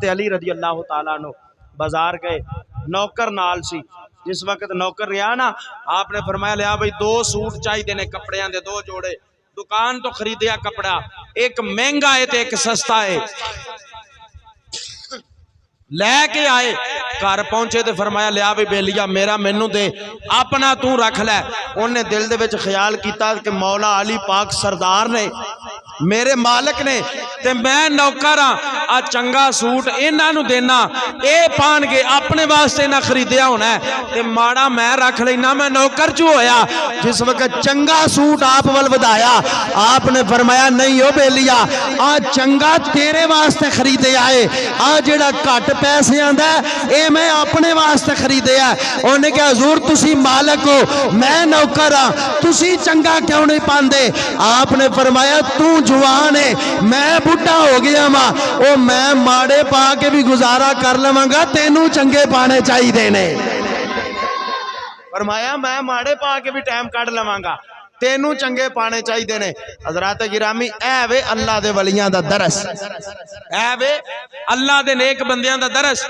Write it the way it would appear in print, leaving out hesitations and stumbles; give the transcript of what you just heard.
हजरत अली रजी अल्लाह तआला अन्हु बाजार गए, नौकर नाल सी। जिस वक्त नौकर रहा ना, आपने फरमाया लिया भाई 2 सूट चाहिए ने कपड़ियां दे 2 जोड़े। दुकान तो खरीदिया कपड़ा, एक महंगा है तो एक सस्ता है, लैके आए। घर पहुंचे तो फरमाया लिया भी बेलिया मेरा मैनू दे, अपना तू रख लै। उन्हें दिल दे विच ख्याल किया कि मौला अली पाक सरदार ने, मेरे मालिक ने, ते मैं नौकर आ चंगा सूट इन्हां देना, ये पाणगे, अपने वास्ते ना खरीदिया होना है ते माड़ा मैं रख लेना, मैं नौकर चू होया। जिस वक्त चंगा सूट आप वल वधाया, आपने फरमाया नहीं हो बेलिया, आ चंगा तेरे वास्ते खरीदे आए, आ जेड़ा घट पैसे आंदा ये मैं अपने वास्ते खरीदे है। उन्हें कहा हजूर तुसी मालिक हो, मैं नौकर हाँ, तुसी चंगा क्यों नहीं पांदे? आपने फरमाया तू जवान है, मैं बुढ़ा हो गया वा, ओ मैं माड़े पा के भी गुजारा कर लवांगा, तेनू चंगे पाने चाहिए ने। फरमाया मैं माड़े पा के भी टाइम कढ़ लवांगा, तेनू चंगे पाने चाहिए ने। हजरात गिरामी ऐ वे अल्लाह दे वलियां दा दरस, ऐ वे अल्लाह दे नेक बंदियां दा दरस।